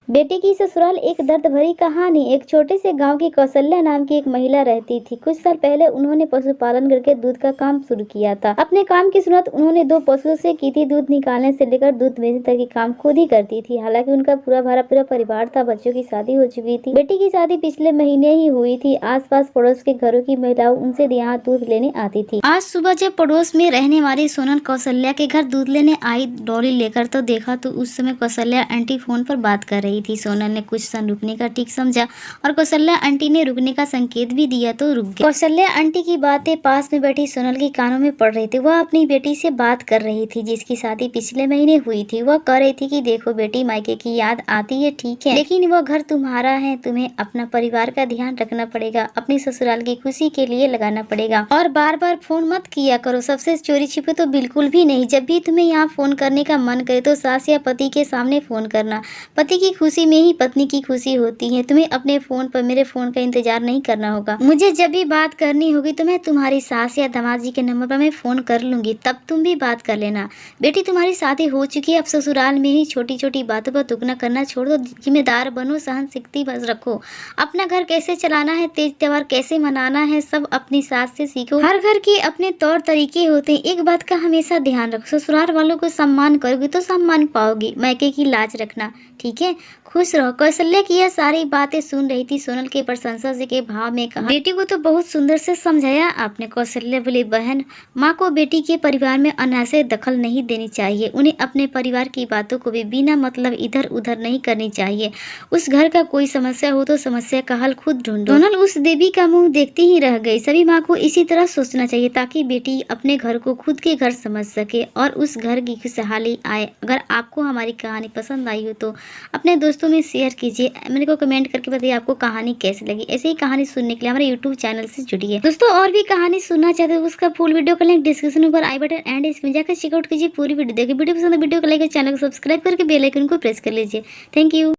बेटी की ससुराल एक दर्द भरी कहानी। एक छोटे से गांव की कौशल्या नाम की एक महिला रहती थी। कुछ साल पहले उन्होंने पशुपालन करके दूध का काम शुरू किया था। अपने काम की शुरुआत उन्होंने 2 पशुओं से की थी। दूध निकालने से लेकर दूध बेचने तक की काम खुद ही करती थी। हालांकि उनका पूरा परिवार था। बच्चों की शादी हो चुकी थी। बेटी की शादी पिछले महीने ही हुई थी। आस-पास पड़ोस के घरों की महिलाएं उनसे यहाँ दूध लेने आती थी। आज सुबह जब पड़ोस में रहने वाली सोनल कौशल्या के घर दूध लेने आई डोली लेकर, तो देखा तो उस समय कौशल्या आंटी फोन पर बात कर रही थी। सोनल ने कुछ क्षण रुकने का ठीक समझा और कौशल्या आंटी ने रुकने का संकेत भी दिया तो रुक गई। कौशल्या आंटी की बातें पास में बैठी सोनल के कानों में पड़ रही थी। वह अपनी बेटी से बात कर रही थी जिसकी शादी पिछले महीने हुई थी। वह कह रही थी कि देखो बेटी, मायके की याद आती है ठीक है, लेकिन वो घर तुम्हारा है। तुम्हें अपना परिवार का ध्यान रखना पड़ेगा, अपनी ससुराल की खुशी के लिए लगाना पड़ेगा और बार बार फोन मत किया करो। सबसे चोरी छिपे तो बिल्कुल भी नहीं। जब भी तुम्हें यहाँ फोन करने का मन करे तो सास या पति के सामने फोन करना। पति की खुशी में ही पत्नी की खुशी होती है। तुम्हें अपने फोन पर मेरे फोन का इंतजार नहीं करना होगा। मुझे जब भी बात करनी होगी तो मैं तुम्हारी सास या दामाद जी के नंबर पर मैं फोन कर लूंगी, तब तुम भी बात कर लेना। बेटी, तुम्हारी शादी हो चुकी है। अब ससुराल में ही छोटी छोटी बातों पर दुगना करना छोड़ दो। जिम्मेदार बनो, सहन शक्ति बस रखो। अपना घर कैसे चलाना है, तीज त्योहार कैसे मनाना है, सब अपनी सास से सीखो। हर घर के अपने तौर तरीके होते हैं। एक बात का हमेशा ध्यान रखो, ससुराल वालों को सम्मान करोगी तो सम्मान पाओगी। मायके की लाज रखना, ठीक है। खुश रहो। कौशल्या की यह सारी बातें सुन रही थी। सोनल के प्रशंसा से के भाव में कहा, बेटी को तो बहुत सुंदर से समझाया आपने। कौशल्या बोली, बहन, माँ को बेटी के परिवार में अनायास दखल नहीं देनी चाहिए। उन्हें अपने परिवार की बातों को भी बिना मतलब इधर उधर नहीं करनी चाहिए। उस घर का कोई समस्या हो तो समस्या का हल खुद ढूंढो। सोनल उस देवी का मुंह देखती ही रह गई। सभी माँ को इसी तरह सोचना चाहिए ताकि बेटी अपने घर को खुद के घर समझ सके और उस घर की खुशहाली आए। अगर आपको हमारी कहानी पसंद आई हो तो अपने दोस्तों में शेयर कीजिए। मेरे को कमेंट करके बताइए आपको कहानी कैसी लगी। ऐसे ही कहानी सुनने के लिए हमारे यूट्यूब चैनल से जुड़िए। दोस्तों, और भी कहानी सुनना चाहते हो उसका फुल वीडियो का लिंक डिस्क्रिप्शन में ऊपर आई बटन एंड इसमें जाकर चेकआउट कीजिए। पूरी वीडियो देखिए। वीडियो पसंद है वीडियो को लाइक और चैनल को सब्सक्राइब करके बेल आइकन को प्रेस कर लीजिए। Thank you.